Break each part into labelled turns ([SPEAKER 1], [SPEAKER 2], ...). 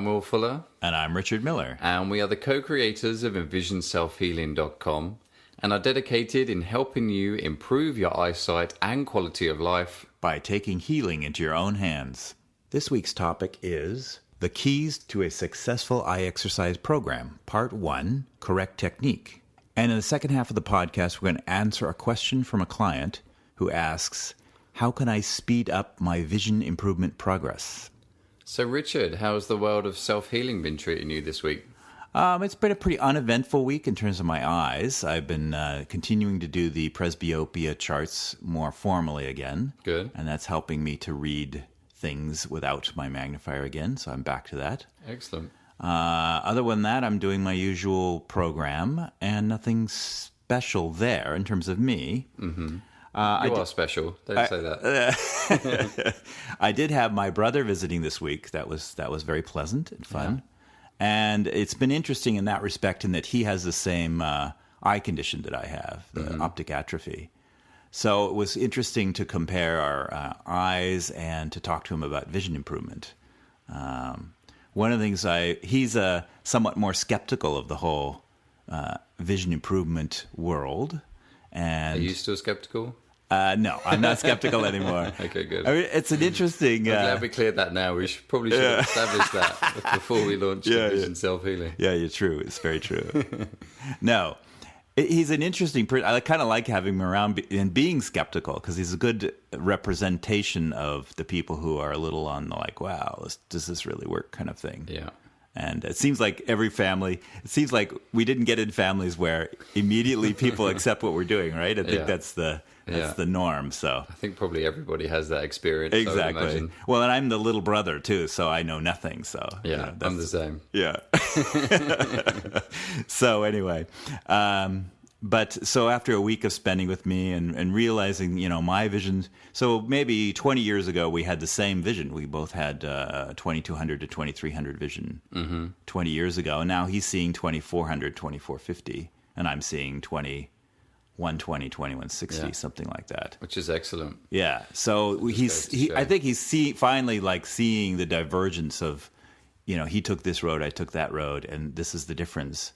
[SPEAKER 1] Will Fuller.
[SPEAKER 2] And I'm Richard Miller.
[SPEAKER 1] And we are the co-creators of EnvisionSelfHealing.com and are dedicated in helping you improve your eyesight and quality of life
[SPEAKER 2] by taking healing into your own hands. This week's topic is the keys to a successful eye exercise program, Part 1, Correct Technique. And in the second half of the podcast, we're going to answer a question from a client who asks, how can I speed up my vision improvement progress?
[SPEAKER 1] So, Richard, how's the world of self-healing been treating you this week?
[SPEAKER 2] It's been a pretty uneventful week in terms of my eyes. I've been continuing to do the presbyopia charts more formally again.
[SPEAKER 1] Good.
[SPEAKER 2] And that's helping me to read things without my magnifier again, so I'm back to that.
[SPEAKER 1] Excellent.
[SPEAKER 2] Other than that, I'm doing my usual program, and nothing special there in terms of me.
[SPEAKER 1] Mm-hmm. You are special. Don't say that.
[SPEAKER 2] I did have my brother visiting this week. That was very pleasant and fun. Yeah. And it's been interesting in that respect in that he has the same eye condition that I have, the optic atrophy. So it was interesting to compare our eyes and to talk to him about vision improvement. One of the things he's somewhat more skeptical of the whole vision improvement world. And
[SPEAKER 1] are you still skeptical?
[SPEAKER 2] No, I'm not skeptical anymore.
[SPEAKER 1] Okay, good.
[SPEAKER 2] I mean, it's an interesting...
[SPEAKER 1] I'm glad we cleared that now. We should have established that before we launched Vision Self-Healing.
[SPEAKER 2] Yeah, you're true. It's very true. No, he's an interesting person. I kind of like having him around and being skeptical because he's a good representation of the people who are a little on the like, wow, does this really work kind of thing.
[SPEAKER 1] Yeah.
[SPEAKER 2] And it seems like every family, it seems like we didn't get in families where immediately people accept what we're doing, right? I think that's the norm. So
[SPEAKER 1] I think probably everybody has that experience.
[SPEAKER 2] Exactly. Well, and I'm the little brother too, so I know nothing. So
[SPEAKER 1] yeah, I'm the same.
[SPEAKER 2] Yeah. So anyway, but so after a week of spending with me and realizing, my vision. So maybe 20 years ago, we had the same vision. We both had 2200 to 2300 vision 20 years ago. And now he's seeing 2400, 2450. And I'm seeing 2120, 2160, something like that.
[SPEAKER 1] Which is excellent.
[SPEAKER 2] Yeah. So I think he's finally like seeing the divergence of, he took this road, I took that road, and this is the difference.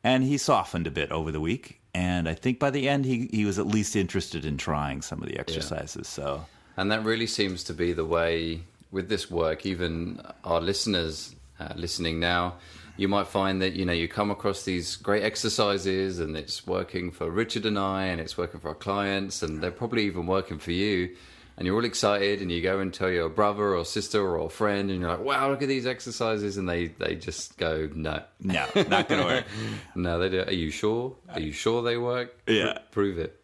[SPEAKER 2] And he softened a bit over the week, and I think by the end he was at least interested in trying some of the exercises. So,
[SPEAKER 1] and that really seems to be the way with this work. Even our listeners listening now, you might find that you come across these great exercises, and it's working for Richard and I, and it's working for our clients, and they're probably even working for you. And you're all excited, and you go and tell your brother or sister or friend, and you're like, wow, look at these exercises. And they just go, no,
[SPEAKER 2] not going to work.
[SPEAKER 1] No, they do. Are you sure? Are you sure they work?
[SPEAKER 2] Yeah.
[SPEAKER 1] Prove it.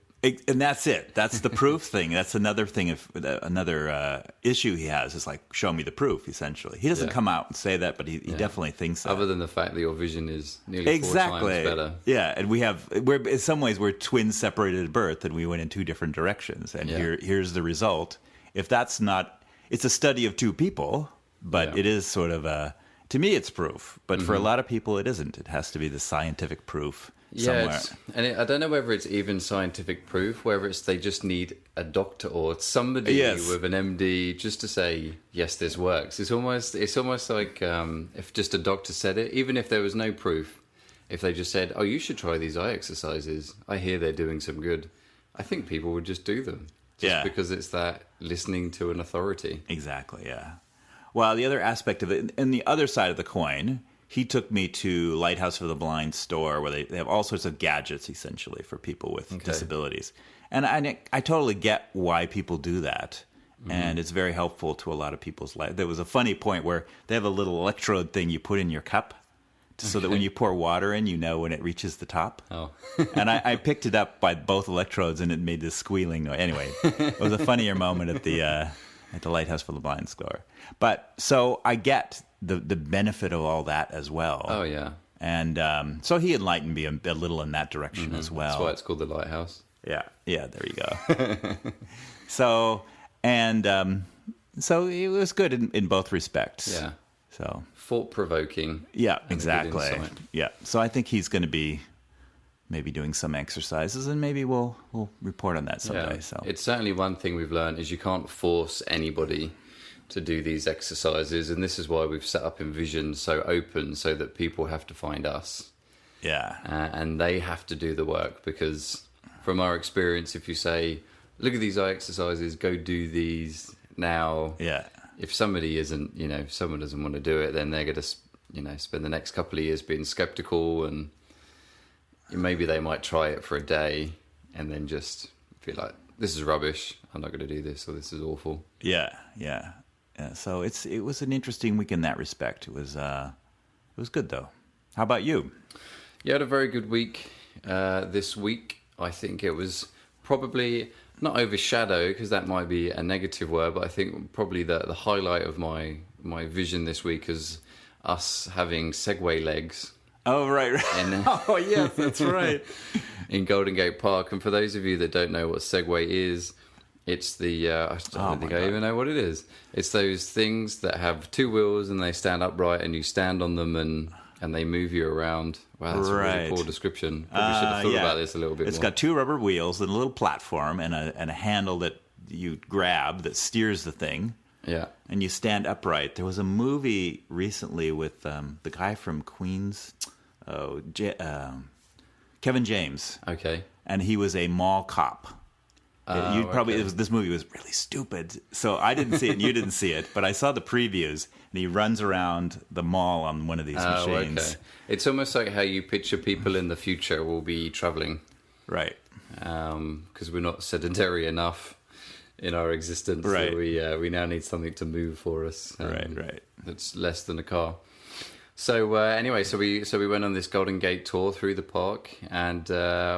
[SPEAKER 2] And that's it. That's the proof thing. That's another thing. Another issue he has is like, show me the proof, essentially. He doesn't come out and say that, but he definitely thinks that.
[SPEAKER 1] Other than the fact that your vision is nearly 4 times better.
[SPEAKER 2] Yeah, and we're in some ways, we're twins separated at birth, and we went in 2 different directions. And here's the result. If that's not, it's a study of 2 people, but it is sort of to me, it's proof. But for a lot of people, it isn't. It has to be the scientific proof. Somewhere.
[SPEAKER 1] I don't know whether it's even scientific proof, whether it's they just need a doctor or somebody with an MD just to say, yes, this works. It's almost like if just a doctor said it, even if there was no proof, if they just said, oh, you should try these eye exercises. I hear they're doing some good. I think people would just do them just because it's that listening to an authority.
[SPEAKER 2] Exactly, yeah. Well, the other aspect of it, and the other side of the coin, he took me to Lighthouse for the Blind store where they have all sorts of gadgets, essentially, for people with disabilities. And I totally get why people do that. And it's very helpful to a lot of people's life. There was a funny point where they have a little electrode thing you put in your cup so that when you pour water in, when it reaches the top.
[SPEAKER 1] Oh.
[SPEAKER 2] And I picked it up by both electrodes, and it made this squealing noise. Anyway, it was a funnier moment at the Lighthouse for the Blind store. But so I get the benefit of all that as well.
[SPEAKER 1] Oh, yeah.
[SPEAKER 2] And so he enlightened me a little in that direction as well.
[SPEAKER 1] That's why it's called the Lighthouse.
[SPEAKER 2] Yeah, there you go. So it was good in both respects.
[SPEAKER 1] Yeah.
[SPEAKER 2] So
[SPEAKER 1] thought-provoking.
[SPEAKER 2] Yeah, exactly. Yeah. So I think he's going to be maybe doing some exercises, and maybe we'll report on that someday.
[SPEAKER 1] Yeah.
[SPEAKER 2] So
[SPEAKER 1] it's certainly one thing we've learned is you can't force anybody to do these exercises, and this is why we've set up Envision so open, so that people have to find us.
[SPEAKER 2] Yeah.
[SPEAKER 1] And they have to do the work, because from our experience, if you say, look at these eye exercises, go do these now.
[SPEAKER 2] Yeah.
[SPEAKER 1] If somebody isn't, if someone doesn't want to do it, then they're going to, spend the next couple of years being skeptical, and maybe they might try it for a day and then just feel like, this is rubbish, I'm not going to do this, or this is awful.
[SPEAKER 2] Yeah. So it was an interesting week in that respect. It was good though. How about you?
[SPEAKER 1] You had a very good week this week. I think it was probably not overshadowed, because that might be a negative word, but I think probably the highlight of my vision this week is us having Segway legs.
[SPEAKER 2] Oh, right. Oh, yes, that's right.
[SPEAKER 1] In Golden Gate Park. And for those of you that don't know what Segway is, it's the, I don't think I even know what it is. It's those things that have two wheels and they stand upright and you stand on them and they move you around. Wow, that's a really poor description. Probably should have thought about this a little bit more.
[SPEAKER 2] It's got two rubber wheels and a little platform and a handle that you grab that steers the thing.
[SPEAKER 1] Yeah.
[SPEAKER 2] And you stand upright. There was a movie recently with the guy from Queens, Kevin James.
[SPEAKER 1] Okay.
[SPEAKER 2] And he was a mall cop. This movie was really stupid. So I didn't see it and you didn't see it, but I saw the previews, and he runs around the mall on one of these machines. Okay.
[SPEAKER 1] It's almost like how you picture people in the future will be traveling.
[SPEAKER 2] Right.
[SPEAKER 1] Because we're not sedentary enough in our existence.
[SPEAKER 2] Right.
[SPEAKER 1] So we now need something to move for us.
[SPEAKER 2] Right.
[SPEAKER 1] That's less than a car. So anyway, so we went on this Golden Gate tour through the park, and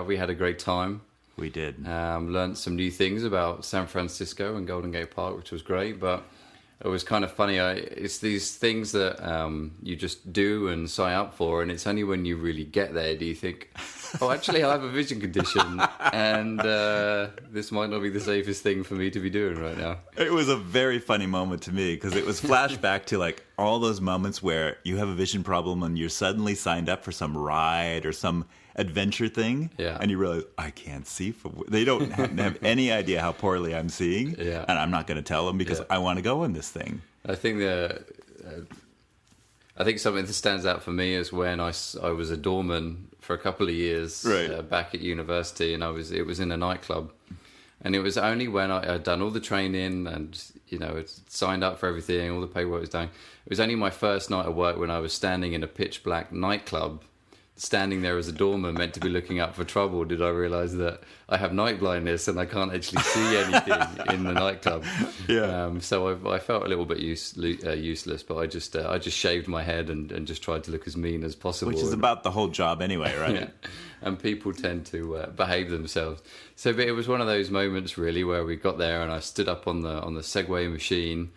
[SPEAKER 1] we had a great time.
[SPEAKER 2] We did.
[SPEAKER 1] Learned some new things about San Francisco and Golden Gate Park, which was great. But it was kind of funny. It's these things that you just do and sign up for, and it's only when you really get there do you think, oh, actually, I have a vision condition, and this might not be the safest thing for me to be doing right now.
[SPEAKER 2] It was a very funny moment to me, because it was flashback to like all those moments where you have a vision problem and you're suddenly signed up for some ride or some adventure thing, and you realize, I can't see. They don't have any idea how poorly I'm seeing, and I'm not going to tell them because I want to go on this thing.
[SPEAKER 1] I think something that stands out for me is when I was a doorman for a couple of years back at university, and it was in a nightclub, and it was only when I had done all the training and had signed up for everything, all the paperwork was done. It was only my first night of work when I was standing in a pitch black nightclub, standing there as a doorman meant to be looking out for trouble, did I realise that I have night blindness and I can't actually see anything in the nightclub. So I felt a little bit useless, but I just shaved my head and just tried to look as mean as possible.
[SPEAKER 2] Which is about the whole job anyway, right?
[SPEAKER 1] Yeah. And people tend to behave themselves. So but it was one of those moments really where we got there and I stood up on the Segway machine.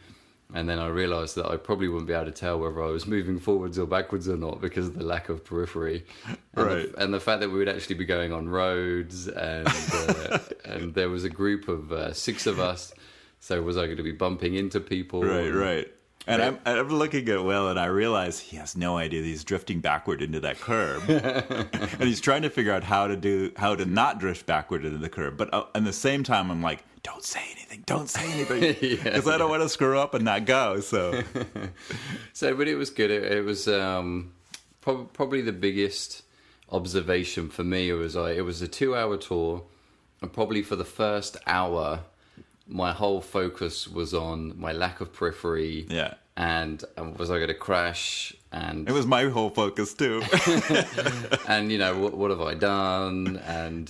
[SPEAKER 1] And then I realised that I probably wouldn't be able to tell whether I was moving forwards or backwards or not because of the lack of periphery. And the fact that we would actually be going on roads and and there was a group of 6 of us. So was I going to be bumping into people?
[SPEAKER 2] Right. And I'm looking at Will, and I realize he has no idea that he's drifting backward into that curb, and he's trying to figure out how to not drift backward into the curb. But at the same time, I'm like, don't say anything, because I don't want to screw up and not go. So,
[SPEAKER 1] but it was good. It was probably the biggest observation for me. It was a 2-hour tour, and probably for the first hour, my whole focus was on my lack of periphery.
[SPEAKER 2] Yeah.
[SPEAKER 1] And was I going to crash? And
[SPEAKER 2] it was my whole focus too.
[SPEAKER 1] And what have I done? And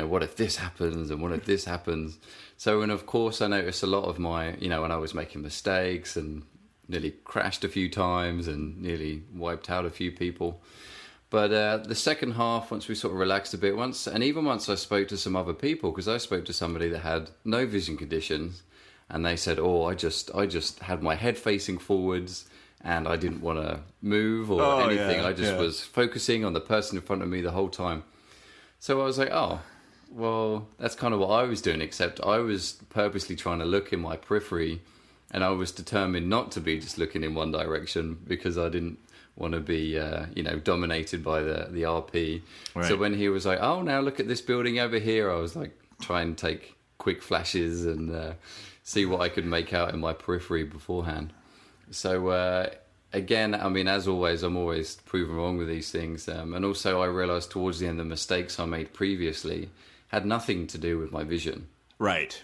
[SPEAKER 1] what if this happens? And what if this happens? So, and of course, I noticed a lot of my, when I was making mistakes and nearly crashed a few times and nearly wiped out a few people. But the second half, once we sort of relaxed a bit, once I spoke to some other people, because I spoke to somebody that had no vision conditions, and they said, "Oh, I just had my head facing forwards, and I didn't want to move or anything. I just was focusing on the person in front of me the whole time." So I was like, "Oh, well, that's kind of what I was doing, except I was purposely trying to look in my periphery, and I was determined not to be just looking in one direction because I didn't want to be, dominated by the RP." Right. So when he was like, "Oh, now look at this building over here," I was like, trying to take quick flashes and see what I could make out in my periphery beforehand. So again, I mean, as always, I'm always proven wrong with these things. And also I realized towards the end the mistakes I made previously had nothing to do with my vision.
[SPEAKER 2] Right.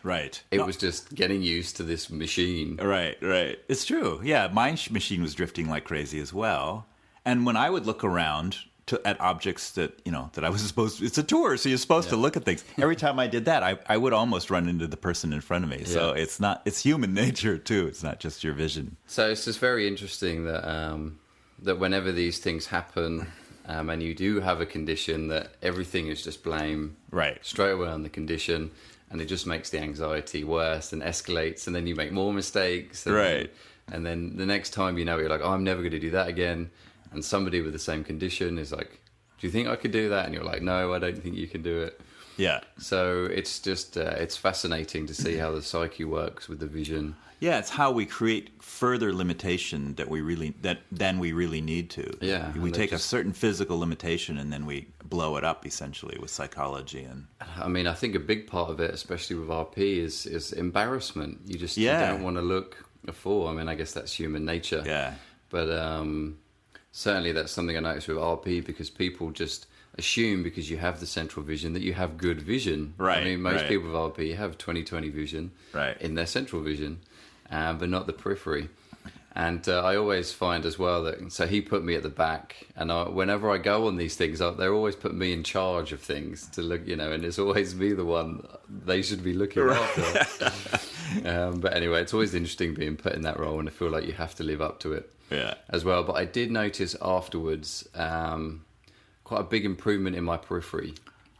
[SPEAKER 1] It was just getting used to this machine.
[SPEAKER 2] Right. It's true. Yeah, my machine was drifting like crazy as well. And when I would look around at objects that, that I was supposed to, it's a tour, so you're supposed to look at things. Every time I did that, I would almost run into the person in front of me. So it's human nature too. It's not just your vision.
[SPEAKER 1] So it's just very interesting that that whenever these things happen, and you do have a condition, that everything is just blame straight away on the condition. And it just makes the anxiety worse and escalates, and then you make more mistakes. And then the next time you're like, I'm never going to do that again. And somebody with the same condition is like, do you think I could do that? And you're like, no, I don't think you can do it.
[SPEAKER 2] Yeah.
[SPEAKER 1] So it's just, it's fascinating to see how the psyche works with the vision.
[SPEAKER 2] Yeah, it's how we create further limitation than we really need to.
[SPEAKER 1] Yeah.
[SPEAKER 2] We take a certain physical limitation and then we blow it up essentially with psychology. And
[SPEAKER 1] I mean, I think a big part of it, especially with RP, is embarrassment. You just you don't want to look a fool. I mean, I guess that's human nature.
[SPEAKER 2] Yeah.
[SPEAKER 1] But certainly that's something I noticed with RP, because people just assume because you have the central vision that you have good vision.
[SPEAKER 2] Right.
[SPEAKER 1] I mean, most people with RP have 20/20 vision in their central vision, but not the periphery. And I always find as well that, so he put me at the back, and whenever I go on these things, they're always put me in charge of things to look, and it's always me the one they should be looking after. But anyway, it's always interesting being put in that role, and I feel like you have to live up to it as well. But I did notice afterwards quite a big improvement in my periphery.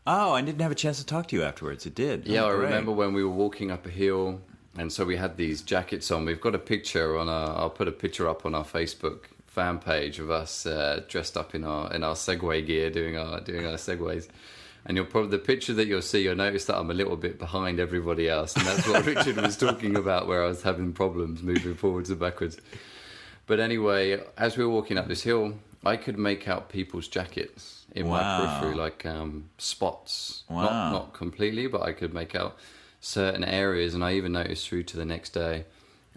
[SPEAKER 2] Oh, I didn't have a chance to talk to you afterwards. It did.
[SPEAKER 1] Yeah, I remember when we were walking up a hill, and so we had these jackets on. We've got a picture I'll put a picture up on our Facebook fan page of us dressed up in our Segway gear doing our Segways. And the picture that you'll see, you'll notice that I'm a little bit behind everybody else, and that's what Richard was talking about, where I was having problems moving forwards and backwards. But anyway, as we were walking up this hill, I could make out people's jackets in my periphery, like spots. Not completely, but I could make out certain areas, and I even noticed through to the next day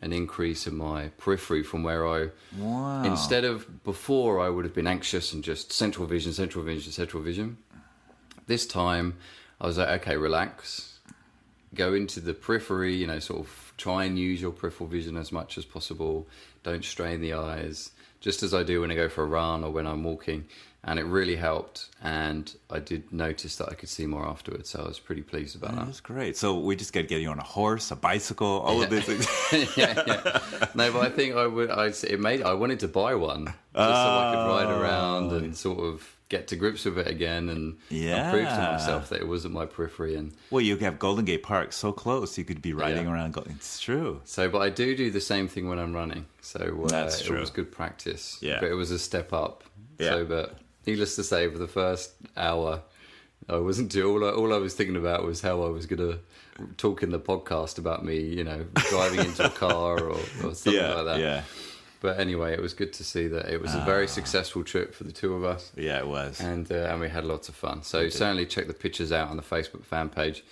[SPEAKER 1] an increase in my periphery from where instead of before I would have been anxious and just central vision. This time I was like, okay, relax, go into the periphery, sort of try and use your peripheral vision as much as possible. Don't strain the eyes, just as I do when I go for a run or when I'm walking. And it really helped, and I did notice that I could see more afterwards, so I was pretty pleased about that.
[SPEAKER 2] That's great. So we just got to get you on a horse, a bicycle, all of these things.
[SPEAKER 1] yeah. No, but I think I wanted to buy one, just so I could ride around and sort of get to grips with it again and prove to myself that it wasn't my periphery. And
[SPEAKER 2] well, you have Golden Gate Park so close, you could be riding around. It's true.
[SPEAKER 1] So, but I do the same thing when I'm running. So
[SPEAKER 2] that's true.
[SPEAKER 1] It was good practice.
[SPEAKER 2] Yeah.
[SPEAKER 1] But it was a step up.
[SPEAKER 2] Yeah.
[SPEAKER 1] So, but needless to say, for the first hour, I wasn't too. All I was thinking about was how I was going to talk in the podcast about me, driving into a car or something like that.
[SPEAKER 2] Yeah.
[SPEAKER 1] But anyway, it was good to see that it was a very successful trip for the two of us.
[SPEAKER 2] Yeah, it was.
[SPEAKER 1] And we had lots of fun. So certainly check the pictures out on the Facebook fan page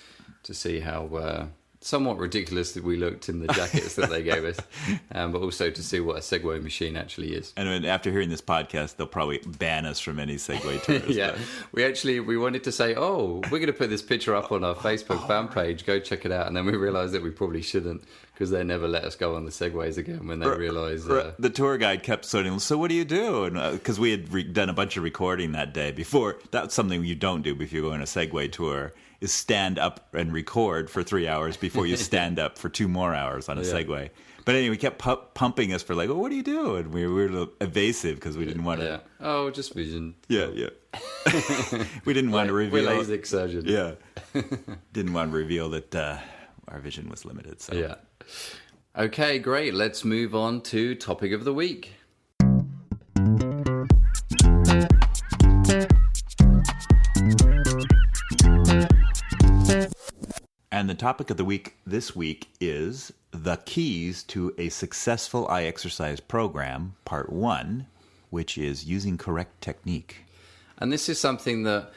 [SPEAKER 1] to see how somewhat ridiculous that we looked in the jackets that they gave us, but also to see what a Segway machine actually is.
[SPEAKER 2] And after hearing this podcast, they'll probably ban us from any Segway tours.
[SPEAKER 1] Yeah, we wanted to say, we're going to put this picture up on our Facebook fan page, go check it out, and then we realised that we probably shouldn't, because they never let us go on the Segways again when they realise...
[SPEAKER 2] the tour guide kept saying, so what do you do? Because we had done a bunch of recording that day before. That's something you don't do if you go on a Segway tour, is stand up and record for 3 hours before you stand up for 2 more hours on a Segway. But anyway, he kept pumping us for like, what do you do? And we were a little evasive because we didn't want to...
[SPEAKER 1] Yeah. Oh, just vision.
[SPEAKER 2] Yeah. We didn't want to reveal...
[SPEAKER 1] We're LASIK surgeons.
[SPEAKER 2] Yeah. Didn't want to reveal that our vision was limited. So.
[SPEAKER 1] Yeah. Okay, great. Let's move on to topic of the week.
[SPEAKER 2] And the topic of the week this week is the keys to a successful eye exercise program, part 1, which is using correct technique.
[SPEAKER 1] And this is something that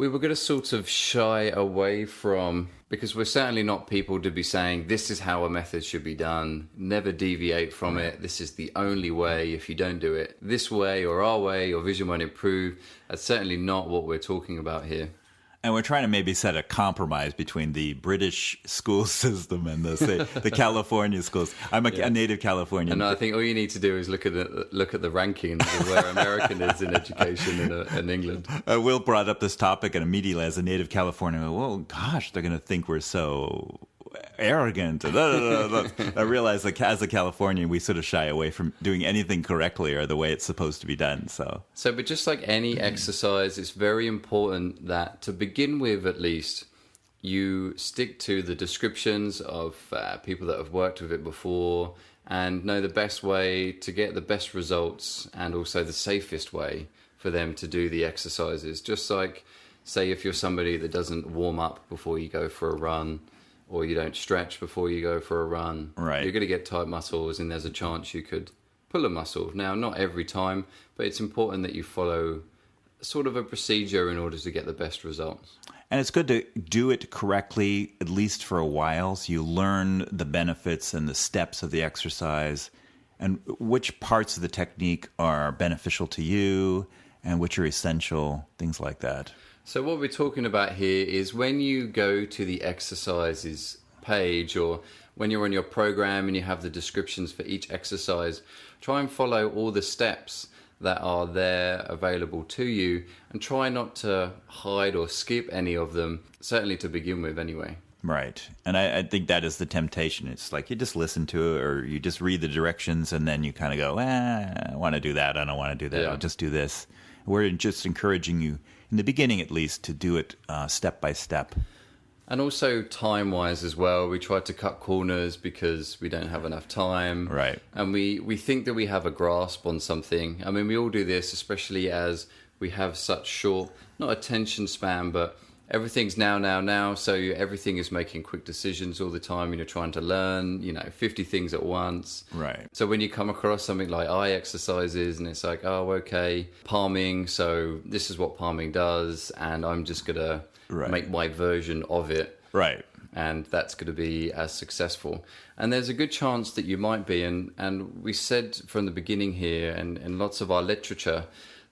[SPEAKER 1] We were going to sort of shy away from, because we're certainly not people to be saying, this is how a method should be done, never deviate from it, this is the only way, if you don't do it this way or our way, your vision won't improve. That's certainly not what we're talking about here.
[SPEAKER 2] And we're trying to maybe set a compromise between the British school system and the California schools. I'm a native Californian.
[SPEAKER 1] And I think all you need to do is look at the rankings of where American is in education in England.
[SPEAKER 2] Will brought up this topic, and immediately, as a native Californian, well, gosh, they're going to think we're so arrogant. I realize that as a Californian, we sort of shy away from doing anything correctly or the way it's supposed to be done. So,
[SPEAKER 1] but just like any exercise, it's very important that to begin with, at least, you stick to the descriptions of people that have worked with it before and know the best way to get the best results and also the safest way for them to do the exercises. Just like, say, if you're somebody that doesn't warm up before you go for a run, or you don't stretch before you go for a run,
[SPEAKER 2] right,
[SPEAKER 1] you're going to get tight muscles, and there's a chance you could pull a muscle. Now, not every time, but it's important that you follow sort of a procedure in order to get the best results.
[SPEAKER 2] And it's good to do it correctly, at least for a while, so you learn the benefits and the steps of the exercise, and which parts of the technique are beneficial to you, and which are essential, things like that.
[SPEAKER 1] So what we're talking about here is when you go to the exercises page, or when you're on your program and you have the descriptions for each exercise, try and follow all the steps that are there available to you, and try not to hide or skip any of them, certainly to begin with anyway.
[SPEAKER 2] Right. And I think that is the temptation. It's like you just listen to it, or you just read the directions, and then you kind of go, I want to do that. I don't want to do that. I'll just do this. We're just encouraging you, in the beginning at least, to do it step by step.
[SPEAKER 1] And also time-wise as well. We try to cut corners because we don't have enough time.
[SPEAKER 2] Right. And
[SPEAKER 1] we think that we have a grasp on something. I mean, we all do this, especially as we have such short, not attention span, but everything's now. So everything is making quick decisions all the time, and you're trying to learn, 50 things at once.
[SPEAKER 2] Right.
[SPEAKER 1] So when you come across something like eye exercises, and it's like, oh, okay, palming. So this is what palming does, and I'm just going to make my version of it.
[SPEAKER 2] Right.
[SPEAKER 1] And that's going to be as successful. And there's a good chance that you might be. And we said from the beginning here, and in lots of our literature,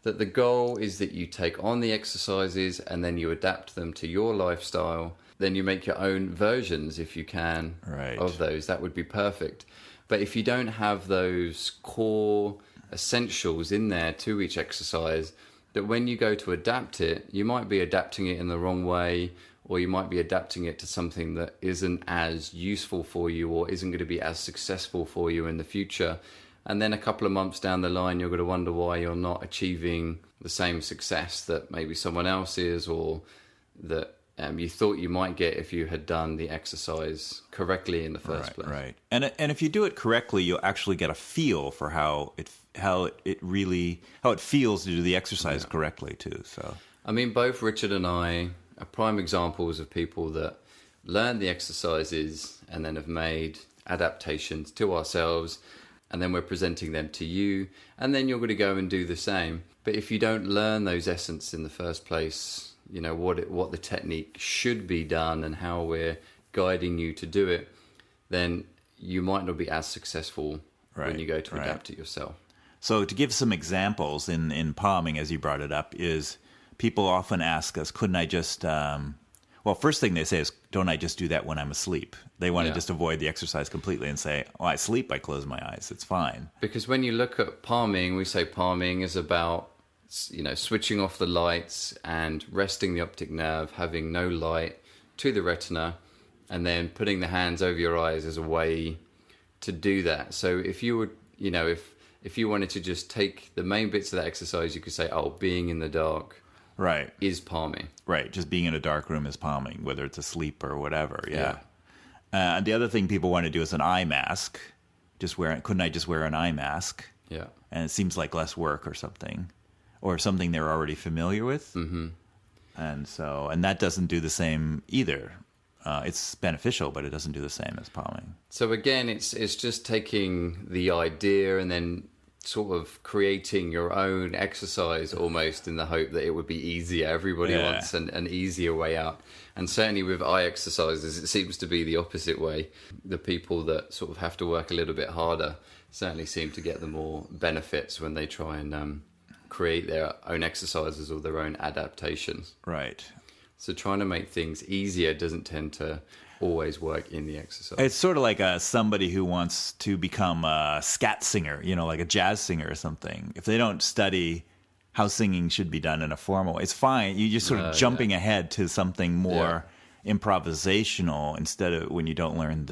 [SPEAKER 1] that the goal is that you take on the exercises and then you adapt them to your lifestyle. Then you make your own versions, if you can, of those. That would be perfect. But if you don't have those core essentials in there to each exercise, that when you go to adapt it, you might be adapting it in the wrong way, or you might be adapting it to something that isn't as useful for you or isn't going to be as successful for you in the future. And then a couple of months down the line, you're going to wonder why you're not achieving the same success that maybe someone else is, or that you thought you might get if you had done the exercise correctly in the first place.
[SPEAKER 2] Right. And if you do it correctly, you'll actually get a feel for how it feels to do the exercise correctly too. So,
[SPEAKER 1] I mean, both Richard and I are prime examples of people that learned the exercises and then have made adaptations to ourselves. And then we're presenting them to you, and then you're going to go and do the same. But if you don't learn those essence in the first place, what the technique should be done and how we're guiding you to do it, then you might not be as successful when you go to adapt it yourself.
[SPEAKER 2] So to give some examples in palming, as you brought it up, is people often ask us, couldn't I just... first thing they say is, don't I just do that when I'm asleep? They want to just avoid the exercise completely and say, I sleep, I close my eyes, it's fine.
[SPEAKER 1] Because when you look at palming, we say palming is about, switching off the lights and resting the optic nerve, having no light to the retina, and then putting the hands over your eyes as a way to do that. So if you would, if you wanted to just take the main bits of that exercise, you could say, being in the dark.
[SPEAKER 2] Right.
[SPEAKER 1] Is palming.
[SPEAKER 2] Right. Just being in a dark room is palming, whether it's asleep or whatever. Yeah. And the other thing people want to do is an eye mask. Couldn't I just wear an eye mask?
[SPEAKER 1] Yeah.
[SPEAKER 2] And it seems like less work or something they're already familiar with.
[SPEAKER 1] Mm-hmm.
[SPEAKER 2] And that doesn't do the same either. It's beneficial, but it doesn't do the same as palming.
[SPEAKER 1] So again, it's just taking the idea and then sort of creating your own exercise almost in the hope that it would be easier. Everybody wants an easier way out. And certainly with eye exercises, it seems to be the opposite way. The people that sort of have to work a little bit harder certainly seem to get the more benefits when they try and create their own exercises or their own adaptations.
[SPEAKER 2] Right.
[SPEAKER 1] So trying to make things easier doesn't tend to always work in the exercise.
[SPEAKER 2] It's sort of like somebody who wants to become a scat singer, like a jazz singer or something. If they don't study how singing should be done in a formal way, it's fine. You're just sort of jumping ahead to something more improvisational instead of when you don't learn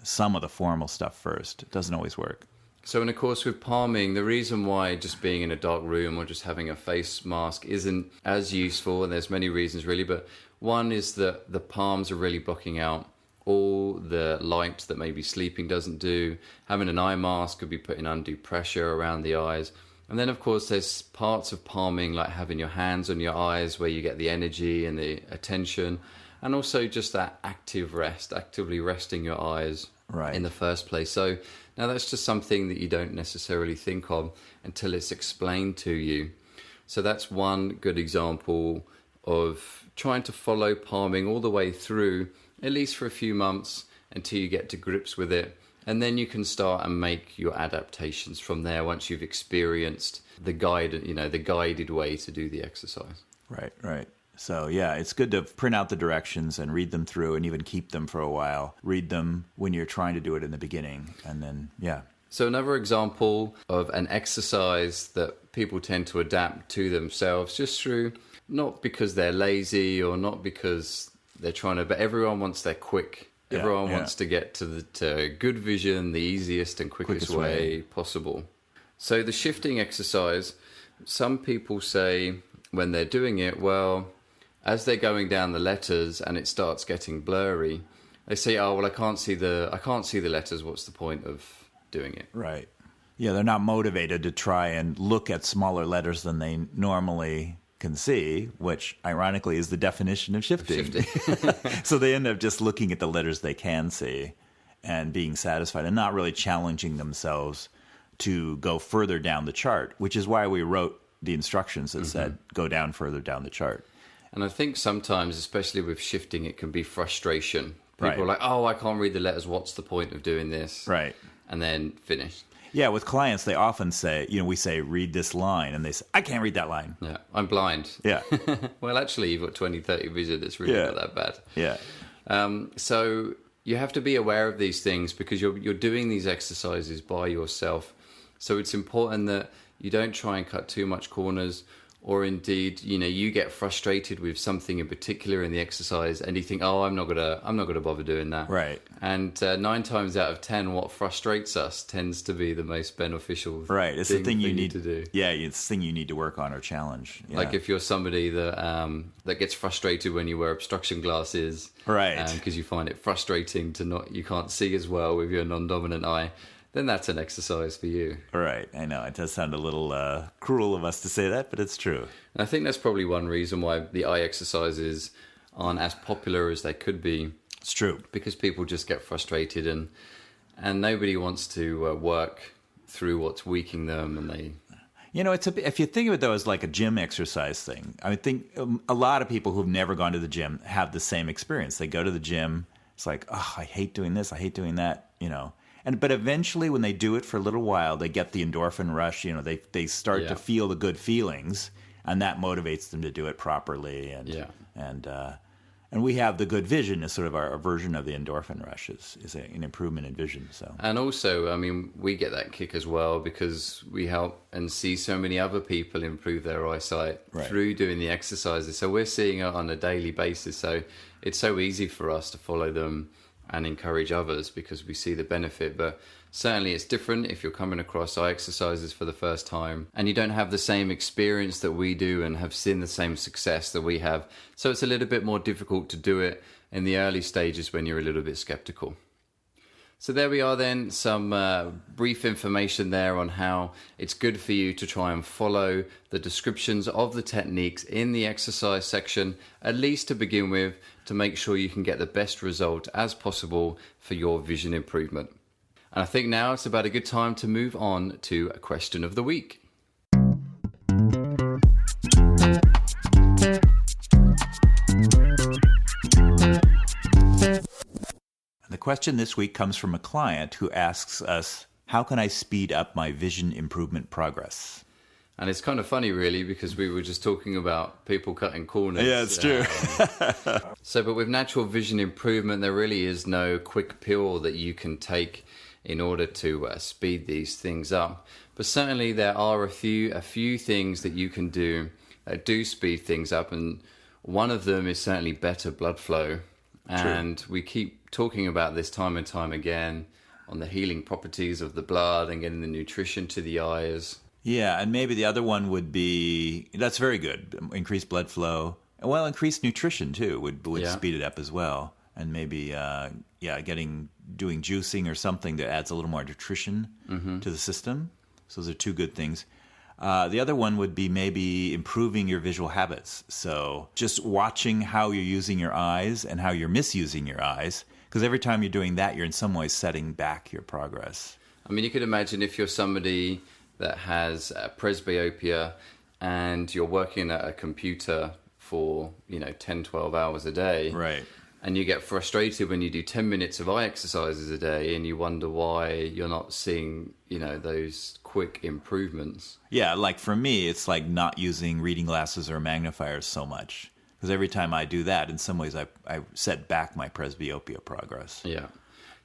[SPEAKER 2] some of the formal stuff first. It doesn't always work.
[SPEAKER 1] So, and of course, with palming, the reason why just being in a dark room or just having a face mask isn't as useful, and there's many reasons really, but one is that the palms are really blocking out all the light that maybe sleeping doesn't do. Having an eye mask could be putting undue pressure around the eyes. And then, of course, there's parts of palming like having your hands on your eyes where you get the energy and the attention, and also just that active rest, actively resting your eyes in the first place. So now that's just something that you don't necessarily think of until it's explained to you. So that's one good example of trying to follow palming all the way through, at least for a few months until you get to grips with it. And then you can start and make your adaptations from there once you've experienced the guided way to do the exercise.
[SPEAKER 2] Right. So, yeah, it's good to print out the directions and read them through and even keep them for a while. Read them when you're trying to do it in the beginning. And then,
[SPEAKER 1] So another example of an exercise that people tend to adapt to themselves just through, not because they're lazy or not because they're trying to, but everyone wants their quick. Everyone wants to get to good vision the easiest and quickest way possible. So the shifting exercise, some people say when they're doing it, well, as they're going down the letters and it starts getting blurry, they say, "Oh, well, I can't see the letters. What's the point of doing it?"
[SPEAKER 2] Right. Yeah, they're not motivated to try and look at smaller letters than they normally can see, which ironically is the definition of shifting. So they end up just looking at the letters they can see and being satisfied and not really challenging themselves to go further down the chart, which is why we wrote the instructions that said go down further down the chart.
[SPEAKER 1] And I think sometimes, especially with shifting, it can be frustration. People are like, "Oh, I can't read the letters. What's the point of doing this?"
[SPEAKER 2] Right.
[SPEAKER 1] And then finish.
[SPEAKER 2] Yeah, with clients, they often say, we say, read this line. And they say, "I can't read that line."
[SPEAKER 1] Yeah, I'm blind.
[SPEAKER 2] Yeah.
[SPEAKER 1] Well, actually, you've got 20/30 vision. It's really not that bad.
[SPEAKER 2] Yeah.
[SPEAKER 1] So you have to be aware of these things because you're doing these exercises by yourself. So it's important that you don't try and cut too much corners, or indeed, you get frustrated with something in particular in the exercise and you think, "Oh, I'm not gonna bother doing that."
[SPEAKER 2] Right.
[SPEAKER 1] And 9 times out of 10, what frustrates us tends to be the most beneficial.
[SPEAKER 2] Right. It's the thing you need
[SPEAKER 1] to do.
[SPEAKER 2] Yeah, it's the thing you need to work on or challenge. Yeah.
[SPEAKER 1] Like if you're somebody that gets frustrated when you wear obstruction glasses,
[SPEAKER 2] right?
[SPEAKER 1] Because you find it frustrating you can't see as well with your non-dominant eye. Then that's an exercise for you.
[SPEAKER 2] Right. I know. It does sound a little cruel of us to say that, but it's true.
[SPEAKER 1] And I think that's probably one reason why the eye exercises aren't as popular as they could be.
[SPEAKER 2] It's true.
[SPEAKER 1] Because people just get frustrated and nobody wants to work through what's weakening them. And they...
[SPEAKER 2] if you think of it, though, as like a gym exercise thing, I think a lot of people who've never gone to the gym have the same experience. They go to the gym. It's like, "Oh, I hate doing this. I hate doing that," But eventually, when they do it for a little while, they get the endorphin rush. They start to feel the good feelings, and that motivates them to do it properly. And we have the good vision as sort of our version of the endorphin rush is an improvement in vision. So, and
[SPEAKER 1] also, we get that kick as well because we help and see so many other people improve their eyesight through doing the exercises. So we're seeing it on a daily basis. So it's so easy for us to follow them and encourage others because we see the benefit. But certainly it's different if you're coming across eye exercises for the first time and you don't have the same experience that we do and have seen the same success that we have. So it's a little bit more difficult to do it in the early stages when you're a little bit skeptical. So there we are then, some brief information there on how it's good for you to try and follow the descriptions of the techniques in the exercise section, at least to begin with, to make sure you can get the best result as possible for your vision improvement. And I think now it's about a good time to move on to a question of the week.
[SPEAKER 2] The question this week comes from a client who asks us, how can I speed up my vision improvement progress?
[SPEAKER 1] And it's kind of funny, really, because we were just talking about people cutting corners.
[SPEAKER 2] Yeah, it's true.
[SPEAKER 1] But with natural vision improvement, there really is no quick pill that you can take in order to speed these things up. But certainly there are a few things that you can do that do speed things up. And one of them is certainly better blood flow. And True. We keep talking about this time and time again on the healing properties of the blood and getting the nutrition to the eyes.
[SPEAKER 2] Yeah, and maybe the other one would be, that's very good, increased blood flow. Well, increased nutrition too would speed it up as well. And maybe, doing juicing or something that adds a little more nutrition to the system. So those are two good things. The other one would be maybe improving your visual habits. So just watching how you're using your eyes and how you're misusing your eyes. Because every time you're doing that, you're in some ways setting back your progress.
[SPEAKER 1] I mean, you could imagine if you're somebody that has presbyopia and you're working at a computer for, 10, 12 hours a day.
[SPEAKER 2] Right.
[SPEAKER 1] And you get frustrated when you do 10 minutes of eye exercises a day and you wonder why you're not seeing, those quick improvements.
[SPEAKER 2] Yeah, like for me, it's like not using reading glasses or magnifiers so much. Because every time I do that, in some ways, I set back my presbyopia progress.
[SPEAKER 1] Yeah.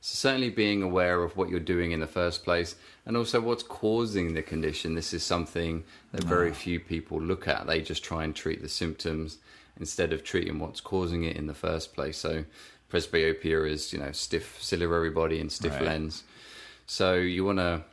[SPEAKER 1] So certainly being aware of what you're doing in the first place and also what's causing the condition. This is something that very few people look at. They just try and treat the symptoms instead of treating what's causing it in the first place. So presbyopia is, stiff ciliary body and stiff lens. So you want to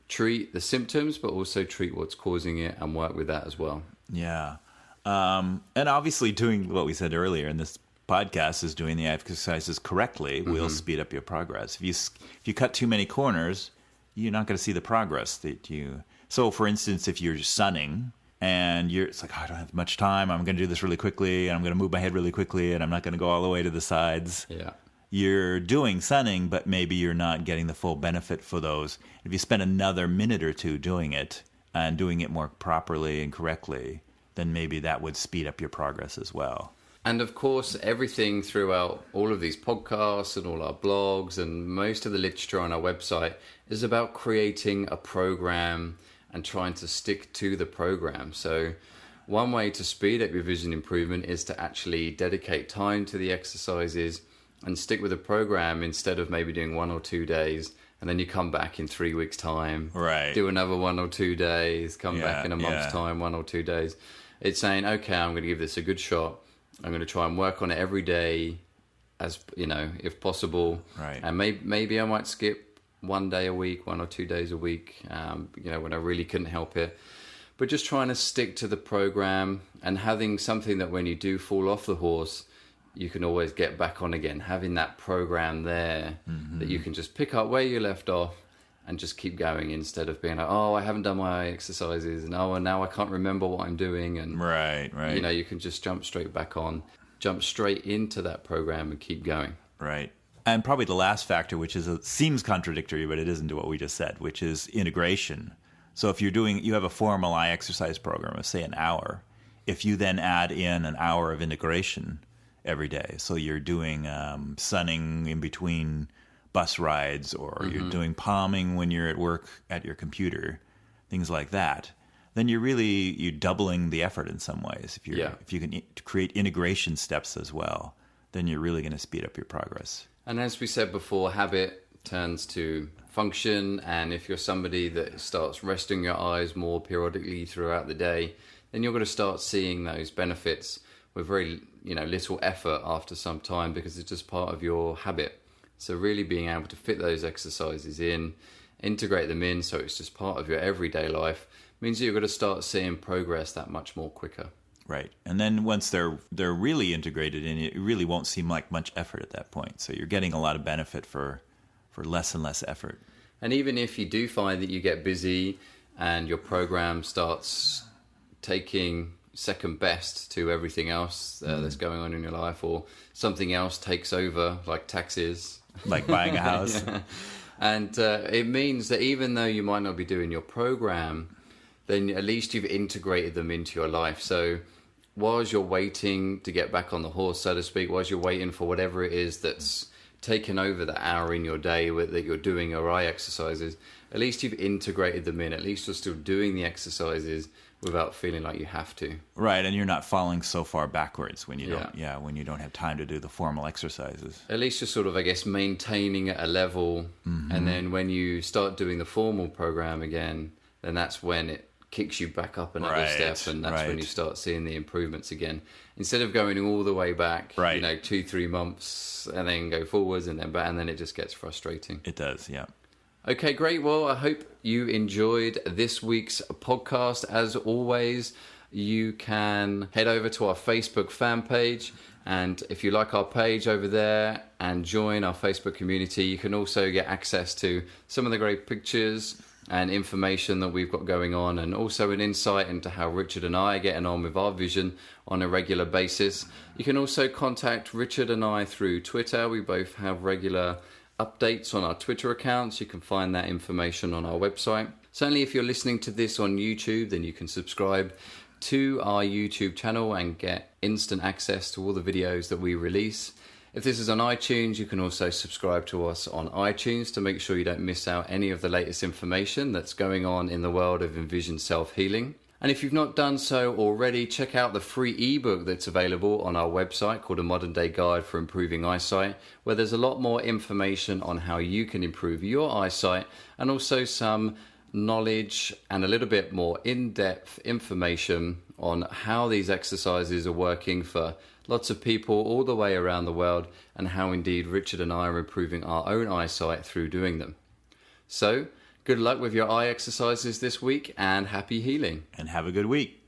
[SPEAKER 1] treat the symptoms, but also treat what's causing it and work with that as well.
[SPEAKER 2] Yeah. And obviously doing what we said earlier in this podcast is doing the exercises correctly will speed up your progress. If you cut too many corners, you're not going to see the progress that you... So for instance, if you're sunning and it's like, I don't have much time, I'm going to do this really quickly, and I'm going to move my head really quickly, and I'm not going to go all the way to the sides.
[SPEAKER 1] Yeah.
[SPEAKER 2] You're doing sunning, but maybe you're not getting the full benefit for those. If you spend another minute or two doing it and doing it more properly and correctly, then maybe that would speed up your progress as well.
[SPEAKER 1] And of course, everything throughout all of these podcasts and all our blogs and most of the literature on our website is about creating a program and trying to stick to the program. So one way to speed up your vision improvement is to actually dedicate time to the exercises and stick with the program instead of maybe doing 1 or 2 days and then you come back in 3 weeks' time, do another 1 or 2 days, come back in a month's time, 1 or 2 days. It's saying, okay, I'm going to give this a good shot. I'm going to try and work on it every day, as if possible.
[SPEAKER 2] Right.
[SPEAKER 1] And maybe I might skip 1 day a week, 1 or 2 days a week, when I really couldn't help it. But just trying to stick to the program and having something that when you do fall off the horse, you can always get back on again. Having that program there that you can just pick up where you left off and just keep going instead of being like, oh, I haven't done my exercises and now I can't remember what I'm doing. And
[SPEAKER 2] right.
[SPEAKER 1] You can just jump straight into that program and keep going.
[SPEAKER 2] Right. And probably the last factor, which seems contradictory, but it isn't to what we just said, which is integration. So if you have a formal eye exercise program of say an hour, if you then add in an hour of integration every day, so you're doing sunning in between bus rides, or you're doing palming when you're at work at your computer, things like that, then you're doubling the effort in some ways. If you can create integration steps as well, then you're really going to speed up your progress.
[SPEAKER 1] And as we said before, habit turns to function, and if you're somebody that starts resting your eyes more periodically throughout the day, then you're going to start seeing those benefits with very little effort after some time, because it's just part of your habit. So really being able to fit those exercises in, integrate them in so it's just part of your everyday life, means that you're going to start seeing progress that much more quicker.
[SPEAKER 2] Right. And then once they're really integrated in, it really won't seem like much effort at that point. So you're getting a lot of benefit for less and less effort.
[SPEAKER 1] And even if you do find that you get busy and your program starts taking second best to everything else that's going on in your life, or something else takes over, like taxes,
[SPEAKER 2] like buying a house,
[SPEAKER 1] And it means that even though you might not be doing your program, then at least you've integrated them into your life. So whilst you're waiting to get back on the horse, so to speak, whilst you're waiting for whatever it is that's taken over the hour in your day that you're doing your eye exercises, at least you've integrated them in. At least you're still doing the exercises without feeling like you have to.
[SPEAKER 2] Right, and you're not falling so far backwards when you when you don't have time to do the formal exercises.
[SPEAKER 1] At least you're sort of, I guess, maintaining at a level, and then when you start doing the formal program again, then that's when it kicks you back up another step, and that's when you start seeing the improvements again. Instead of going all the way back, 2-3 months, and then go forwards and then back, and then it just gets frustrating.
[SPEAKER 2] It does, yeah.
[SPEAKER 1] Okay, great. Well, I hope you enjoyed this week's podcast. As always, you can head over to our Facebook fan page, and if you like our page over there and join our Facebook community, you can also get access to some of the great pictures and information that we've got going on, and also an insight into how Richard and I are getting on with our vision on a regular basis. You can also contact Richard and I through Twitter. We both have regular updates on our Twitter accounts. You can find that information on our website. Certainly if you're listening to this on YouTube, then you can subscribe to our YouTube channel and get instant access to all the videos that we release. If this is on iTunes, you can also subscribe to us on iTunes to make sure you don't miss out any of the latest information that's going on in the world of Envision Self-Healing. And if you've not done so already, check out the free ebook that's available on our website called A Modern Day Guide for Improving Eyesight, where there's a lot more information on how you can improve your eyesight, and also some knowledge and a little bit more in-depth information on how these exercises are working for lots of people all the way around the world, and how indeed Richard and I are improving our own eyesight through doing them. So, good luck with your eye exercises this week, and happy healing.
[SPEAKER 2] And have a good week.